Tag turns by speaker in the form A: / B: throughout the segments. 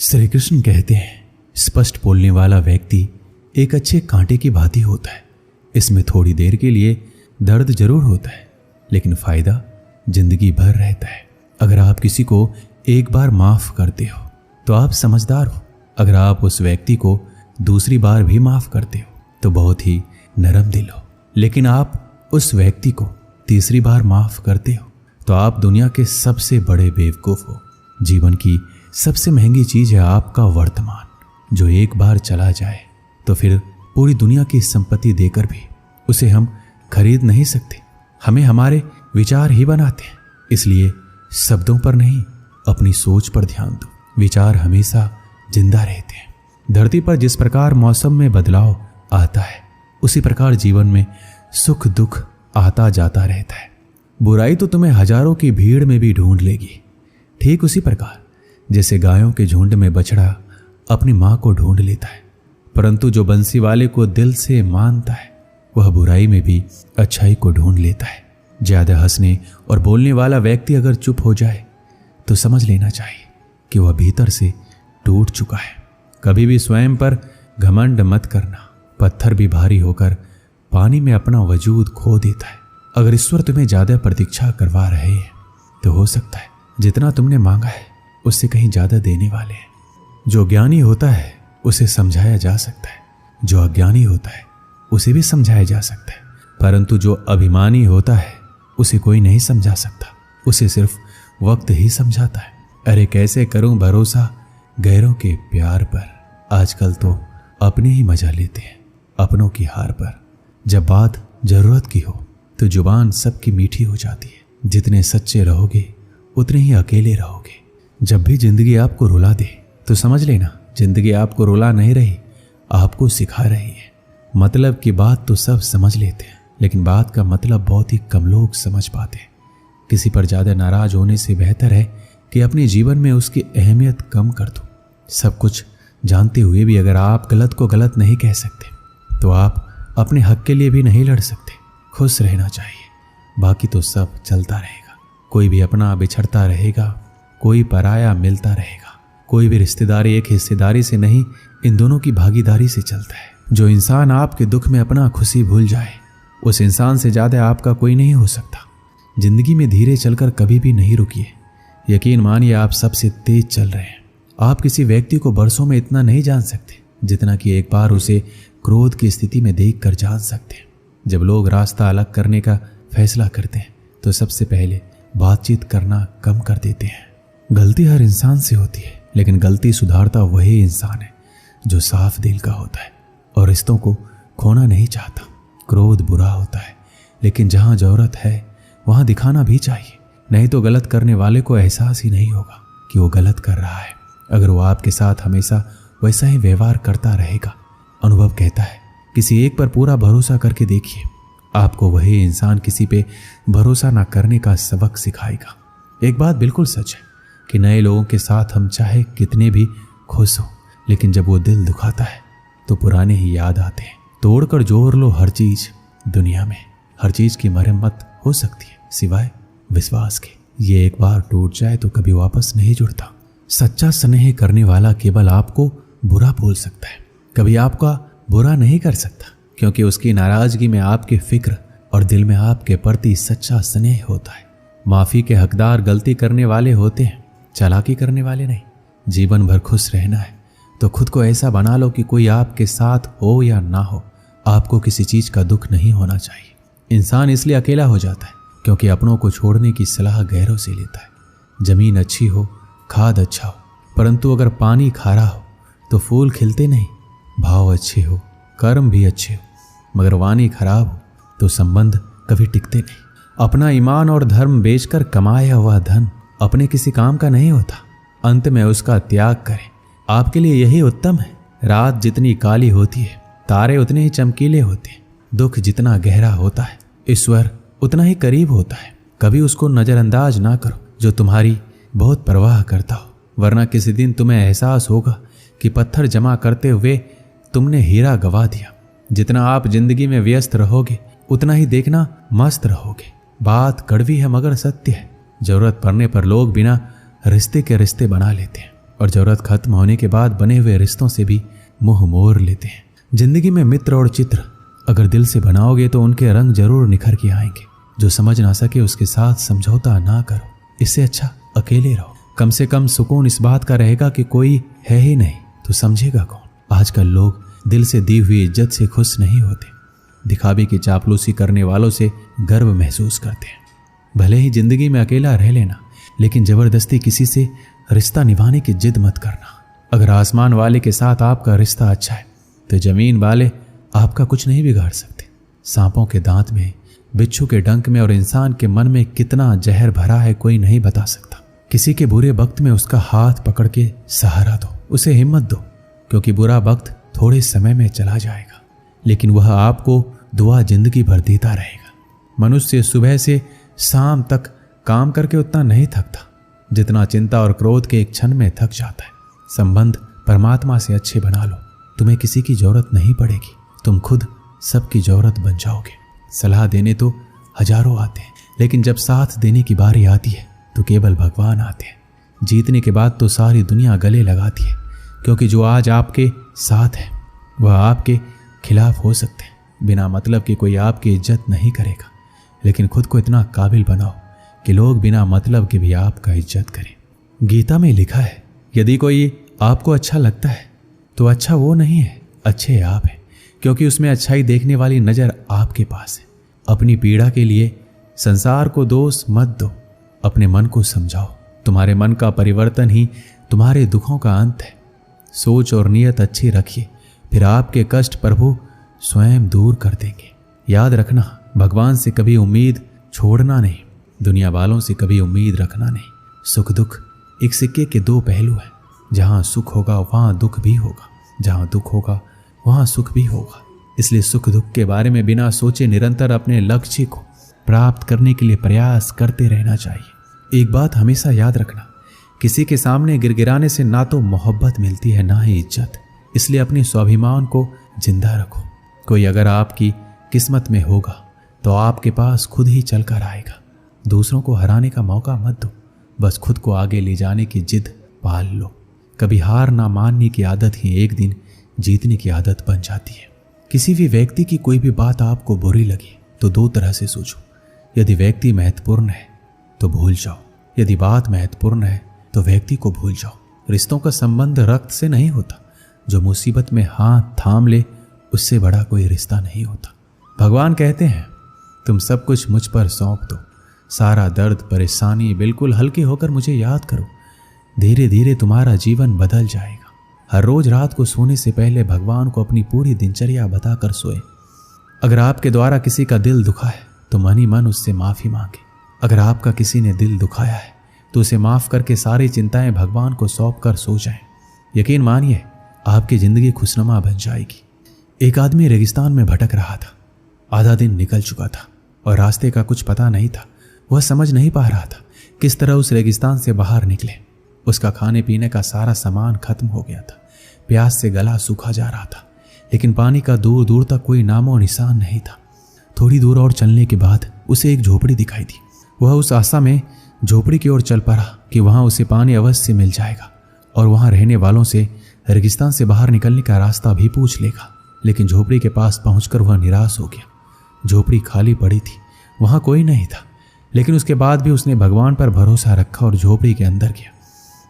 A: श्री कृष्ण कहते हैं, स्पष्ट बोलने वाला व्यक्ति एक अच्छे कांटे की भांति होता है। इसमें थोड़ी देर के लिए दर्द जरूर होता है, लेकिन फायदा जिंदगी भर रहता है। अगर आप किसी को एक बार माफ करते हो तो आप समझदार हो। अगर आप उस व्यक्ति को दूसरी बार भी माफ करते हो तो बहुत ही नरम दिल हो। लेकिन आप उस व्यक्ति को तीसरी बार माफ करते हो तो आप दुनिया के सबसे बड़े बेवकूफ हो। जीवन की सबसे महंगी चीज है आपका वर्तमान, जो एक बार चला जाए तो फिर पूरी दुनिया की संपत्ति देकर भी उसे हम खरीद नहीं सकते। हमें हमारे विचार ही बनाते हैं, इसलिए शब्दों पर नहीं अपनी सोच पर ध्यान दो। विचार हमेशा जिंदा रहते हैं। धरती पर जिस प्रकार मौसम में बदलाव आता है, उसी प्रकार जीवन में सुख दुख आता जाता रहता है। बुराई तो तुम्हें हजारों की भीड़ में भी ढूंढ लेगी, ठीक उसी प्रकार जैसे गायों के झुंड में बछड़ा अपनी मां को ढूंढ लेता है। परंतु जो बंसी वाले को दिल से मानता है, वह बुराई में भी अच्छाई को ढूंढ लेता है। ज्यादा हंसने और बोलने वाला व्यक्ति अगर चुप हो जाए तो समझ लेना चाहिए कि वह भीतर से टूट चुका है। कभी भी स्वयं पर घमंड मत करना। पत्थर भी भारी होकर पानी में अपना वजूद खो देता है। अगर ईश्वर तुम्हें ज्यादा प्रतीक्षा करवा रहे हैं तो हो सकता है जितना तुमने मांगा है उससे कहीं ज्यादा देने वाले हैं। जो ज्ञानी होता है उसे समझाया जा सकता है, जो अज्ञानी होता है उसे भी समझाया जा सकता है, परंतु जो अभिमानी होता है उसे कोई नहीं समझा सकता, उसे सिर्फ वक्त ही समझाता है। अरे कैसे करूं भरोसा गैरों के प्यार पर, आजकल तो अपने ही मजा लेते हैं अपनों की हार पर। जब बात जरूरत की हो तो जुबान सबकी मीठी हो जाती है। जितने सच्चे रहोगे उतने ही अकेले रहोगे। जब भी जिंदगी आपको रुला दे तो समझ लेना जिंदगी आपको रुला नहीं रही, आपको सिखा रही है। मतलब की बात तो सब समझ लेते हैं, लेकिन बात का मतलब बहुत ही कम लोग समझ पाते हैं। किसी पर ज्यादा नाराज होने से बेहतर है कि अपने जीवन में उसकी अहमियत कम कर दो। सब कुछ जानते हुए भी अगर आप गलत को गलत नहीं कह सकते तो आप अपने हक के लिए भी नहीं लड़ सकते। खुश रहना चाहिए, बाकी तो सब चलता रहेगा। कोई भी अपना बिछड़ता रहेगा, कोई पराया मिलता रहेगा। कोई भी रिश्तेदारी एक हिस्सेदारी से नहीं, इन दोनों की भागीदारी से चलता है। जो इंसान आपके दुख में अपना खुशी भूल जाए, उस इंसान से ज्यादा आपका कोई नहीं हो सकता। जिंदगी में धीरे चलकर कभी भी नहीं रुकिए। यकीन मानिए आप सबसे तेज चल रहे हैं। आप किसी व्यक्ति को बरसों में इतना नहीं जान सकते जितना कि एक बार उसे क्रोध की स्थिति में देखकर जान सकते हैं। जब लोग रास्ता अलग करने का फैसला करते हैं तो सबसे पहले बातचीत करना कम कर देते हैं। गलती हर इंसान से होती है, लेकिन गलती सुधारता वही इंसान है जो साफ दिल का होता है और रिश्तों को खोना नहीं चाहता। क्रोध बुरा होता है, लेकिन जहां जरूरत है वहां दिखाना भी चाहिए, नहीं तो गलत करने वाले को एहसास ही नहीं होगा कि वो गलत कर रहा है। अगर वो आपके साथ हमेशा वैसा ही व्यवहार करता रहेगा, अनुभव कहता है किसी एक पर पूरा भरोसा करके देखिए, आपको वही इंसान किसी पे भरोसा ना करने का सबक सिखाएगा। एक बात बिल्कुल सच है कि नए लोगों के साथ हम चाहे कितने भी खुश हो, लेकिन जब वो दिल दुखाता है तो पुराने ही याद आते हैं। तोड़कर जोड़ लो हर चीज, दुनिया में हर चीज की मरम्मत हो सकती है सिवाय विश्वास के। ये एक बार टूट जाए तो कभी वापस नहीं जुड़ता। सच्चा स्नेह करने वाला केवल आपको बुरा बोल सकता है, कभी आपका बुरा नहीं कर सकता, क्योंकि उसकी नाराजगी में आपकी फिक्र और दिल में आपके प्रति सच्चा स्नेह होता है। माफी के हकदार गलती करने वाले होते हैं, चालाकी करने वाले नहीं। जीवन भर खुश रहना है तो खुद को ऐसा बना लो कि कोई आपके साथ हो या ना हो, आपको किसी चीज का दुख नहीं होना चाहिए। इंसान इसलिए अकेला हो जाता है क्योंकि अपनों को छोड़ने की सलाह गैरों से लेता है। जमीन अच्छी हो, खाद अच्छा हो, परंतु अगर पानी खारा हो तो फूल खिलते नहीं। भाव अच्छे हो, कर्म भी अच्छे हो, मगर वाणी खराब हो तो संबंध कभी टिकते नहीं। अपना ईमान और धर्म बेचकर कमाया हुआ धन अपने किसी काम का नहीं होता, अंत में उसका त्याग करें। आपके लिए यही उत्तम है। रात जितनी काली होती है, तारे उतने ही चमकीले होते हैं। दुख जितना गहरा होता है, ईश्वर उतना ही करीब होता है। कभी उसको नजरअंदाज ना करो जो तुम्हारी बहुत परवाह करता हो, वरना किसी दिन तुम्हें एहसास होगा कि पत्थर जमा करते हुए तुमने हीरा गवा दिया। जितना आप जिंदगी में व्यस्त रहोगे उतना ही देखना मस्त रहोगे। बात कड़वी है मगर सत्य है। जरूरत पड़ने पर लोग बिना रिश्ते के रिश्ते बना लेते हैं और जरूरत खत्म होने के बाद बने हुए रिश्तों से भी मुंह मोड़ लेते हैं। जिंदगी में मित्र और चित्र अगर दिल से बनाओगे तो उनके रंग जरूर निखर के आएंगे। जो समझ ना सके उसके साथ समझौता ना करो, इससे अच्छा अकेले रहो। कम से कम सुकून इस बात का रहेगा कि कोई है ही नहीं तो समझेगा कौन। आजकल लोग दिल से दी हुई इज्जत से खुश नहीं होते, दिखावे की चापलूसी करने वालों से गर्व महसूस करते हैं। भले ही जिंदगी में अकेला रह लेना, लेकिन जबरदस्ती किसी से रिश्ता निभाने की जिद मत करना। अगर आसमान वाले के साथ आपका रिश्ता अच्छा है तो जमीन वाले आपका कुछ नहीं बिगाड़ सकते। सांपों के दांत में, बिच्छू के डंक में और इंसान के मन में कितना जहर भरा है कोई नहीं बता सकता। किसी के बुरे वक्त में उसका हाथ पकड़ के सहारा दो, उसे हिम्मत दो, क्योंकि बुरा वक्त थोड़े समय में चला जाएगा, लेकिन वह आपको दुआ जिंदगी भर देता रहेगा। मनुष्य सुबह से शाम तक काम करके उतना नहीं थकता जितना चिंता और क्रोध के एक क्षण में थक जाता है। संबंध परमात्मा से अच्छे बना लो, तुम्हें किसी की जरूरत नहीं पड़ेगी, तुम खुद सबकी जरूरत बन जाओगे। सलाह देने तो हजारों आते हैं, लेकिन जब साथ देने की बारी आती है तो केवल भगवान आते हैं। जीतने के बाद तो सारी दुनिया गले लगाती है, क्योंकि जो आज आपके साथ है वह आपके खिलाफ हो सकते हैं। बिना मतलब कि कोई आपकी इज्जत नहीं करेगा, लेकिन खुद को इतना काबिल बनाओ कि लोग बिना मतलब के भी आपका इज्जत करें। गीता में लिखा है, यदि कोई आपको अच्छा लगता है तो अच्छा वो नहीं है, अच्छे आप हैं, क्योंकि उसमें अच्छाई देखने वाली नज़र आपके पास है। अपनी पीड़ा के लिए संसार को दोष मत दो, अपने मन को समझाओ। तुम्हारे मन का परिवर्तन ही तुम्हारे दुखों का अंत है। सोच और नियत अच्छी रखिए, फिर आपके कष्ट प्रभु स्वयं दूर कर देंगे। याद रखना, भगवान से कभी उम्मीद छोड़ना नहीं, दुनिया वालों से कभी उम्मीद रखना नहीं। सुख दुख एक सिक्के के दो पहलू हैं। जहाँ सुख होगा वहाँ दुख भी होगा, जहाँ दुख होगा वहाँ सुख भी होगा। इसलिए सुख दुख के बारे में बिना सोचे निरंतर अपने लक्ष्य को प्राप्त करने के लिए प्रयास करते रहना चाहिए। एक बात हमेशा याद रखना, किसी के सामने गिड़गिड़ाने से ना तो मोहब्बत मिलती है ना ही इज्जत। इसलिए अपने स्वाभिमान को जिंदा रखो। कोई अगर आपकी किस्मत में होगा तो आपके पास खुद ही चल कर आएगा। दूसरों को हराने का मौका मत दो, बस खुद को आगे ले जाने की जिद पाल लो। कभी हार ना मानने की आदत ही एक दिन जीतने की आदत बन जाती है। किसी भी व्यक्ति की कोई भी बात आपको बुरी लगी तो दो तरह से सोचो। यदि व्यक्ति महत्वपूर्ण है तो भूल जाओ, यदि बात महत्वपूर्ण है तो व्यक्ति को भूल जाओ। रिश्तों का संबंध रक्त से नहीं होता, जो मुसीबत में हाथ थाम ले उससे बड़ा कोई रिश्ता नहीं होता। भगवान कहते हैं, तुम सब कुछ मुझ पर सौंप दो, सारा दर्द परेशानी बिल्कुल हल्के होकर मुझे याद करो, धीरे धीरे तुम्हारा जीवन बदल जाएगा। हर रोज रात को सोने से पहले भगवान को अपनी पूरी दिनचर्या बताकर सोए। अगर आपके द्वारा किसी का दिल दुखा है तो मन ही मन उससे माफ़ी मांगे। अगर आपका किसी ने दिल दुखाया है तो उसे माफ़ करके सारी चिंताएं भगवान को सौंप कर सो जाएं। यकीन मानिए, आपकी ज़िंदगी खुशनुमा बन जाएगी। एक आदमी रेगिस्तान में भटक रहा था। आधा दिन निकल चुका था और रास्ते का कुछ पता नहीं था। वह समझ नहीं पा रहा था किस तरह उस रेगिस्तान से बाहर निकले। उसका खाने पीने का सारा सामान खत्म हो गया था। प्यास से गला सूखा जा रहा था, लेकिन पानी का दूर दूर तक कोई नामो निशान नहीं था। थोड़ी दूर और चलने के बाद उसे एक झोपड़ी दिखाई दी। वह उस आशा में झोपड़ी की ओर चल पड़ा कि वहां उसे पानी अवश्य मिल जाएगा और वहां रहने वालों से रेगिस्तान से बाहर निकलने का रास्ता भी पूछ लेगा। लेकिन झोपड़ी के पास पहुंचकर वह निराश हो गया। झोपड़ी खाली पड़ी थी, वहां कोई नहीं था। लेकिन उसके बाद भी उसने भगवान पर भरोसा रखा और झोपड़ी के अंदर गया।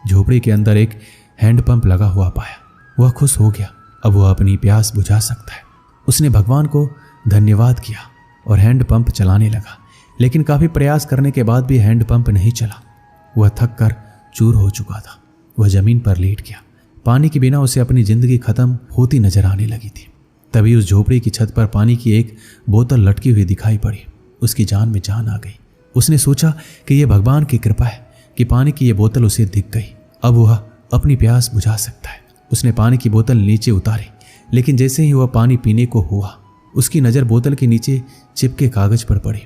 A: झोपड़ी के अंदर एक हैंडपंप लगा हुआ पाया। वह खुश हो गया, अब वह अपनी प्यास बुझा सकता है। उसने भगवान को धन्यवाद किया और हैंडपंप चलाने लगा। लेकिन काफ़ी प्रयास करने के बाद भी हैंडपंप नहीं चला। वह थक कर चूर हो चुका था। वह जमीन पर लेट गया। पानी के बिना उसे अपनी जिंदगी खत्म होती नजर आने लगी थी। तभी उस झोपड़ी की छत पर पानी की एक बोतल लटकी हुई दिखाई पड़ी। उसकी जान में जान आ गई। उसने सोचा कि यह भगवान की कृपा है कि पानी की यह बोतल उसे दिख गई। अब वह अपनी प्यास बुझा सकता है। उसने पानी की बोतल नीचे उतारी, लेकिन जैसे ही वह पानी पीने को हुआ, उसकी नज़र बोतल के नीचे चिपके कागज पर पड़ी।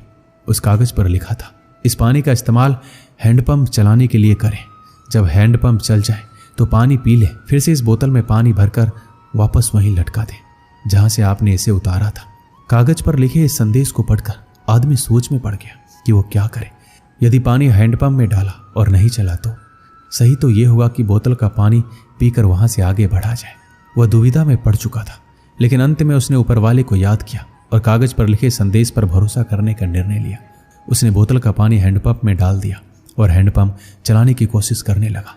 A: उस कागज पर लिखा था, इस पानी का इस्तेमाल हैंडपंप चलाने के लिए करें। जब हैंडपंप चल जाए तो पानी पी ले, फिर से इस बोतल में पानी भरकर वापस वहीं लटका दे जहां से आपने इसे उतारा था। कागज पर लिखे इस संदेश को पढ़कर आदमी सोच में पड़ गया कि वो क्या करे। यदि पानी हैंडपंप में डाला और नहीं चला तो सही तो ये होगा कि बोतल का पानी पीकर वहां से आगे बढ़ा जाए। वह दुविधा में पड़ चुका था, लेकिन अंत में उसने ऊपर वाले को याद किया और कागज पर लिखे संदेश पर भरोसा करने का निर्णय लिया। उसने बोतल का पानी हैंडपंप में डाल दिया और हैंडपंप चलाने की कोशिश करने लगा।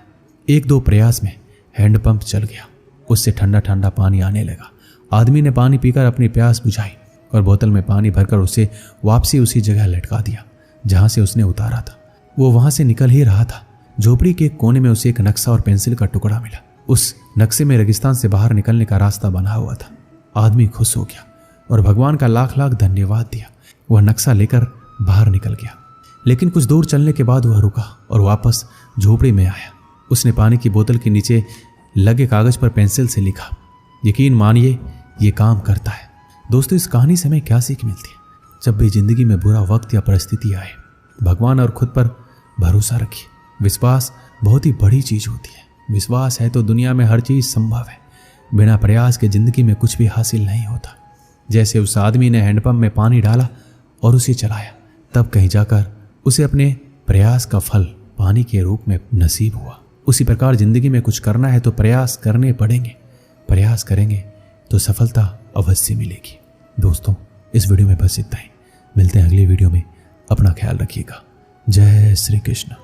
A: 1-2 प्रयास में हैंडपंप चल गया। उससे ठंडा ठंडा पानी आने लगा। आदमी ने पानी पीकर अपनी प्यास बुझाई और बोतल में पानी भरकर उसे वापसी उसी जगह लटका दिया जहां से उसने उतारा था। वो वहां से निकल ही रहा था। झोपड़ी के कोने में उसे एक नक्शा और पेंसिल का टुकड़ा मिला। उस नक्शे में रेगिस्तान से बाहर निकलने का रास्ता बना हुआ था। आदमी खुश हो गया और भगवान का लाख लाख धन्यवाद दिया। वह नक्शा लेकर बाहर निकल गया, लेकिन कुछ दूर चलने के बाद वह रुका और वापस झोपड़ी में आया। उसने पानी की बोतल के नीचे लगे कागज पर पेंसिल से लिखा। यकीन मानिए ये काम करता है। दोस्तों, इस कहानी से हमें क्या सीख मिलती है? जब भी जिंदगी में बुरा वक्त या परिस्थिति आए, भगवान और खुद पर भरोसा रखिए। विश्वास बहुत ही बड़ी चीज होती है। विश्वास है तो दुनिया में हर चीज संभव है। बिना प्रयास के जिंदगी में कुछ भी हासिल नहीं होता। जैसे उस आदमी ने हैंडपंप में पानी डाला और उसे चलाया, तब कहीं जाकर उसे अपने प्रयास का फल पानी के रूप में नसीब हुआ। उसी प्रकार जिंदगी में कुछ करना है तो प्रयास करने पड़ेंगे। प्रयास करेंगे तो सफलता अवश्य मिलेगी। दोस्तों, इस वीडियो में बस इतना ही। मिलते हैं अगली वीडियो में। अपना ख्याल रखिएगा। जय श्री कृष्ण।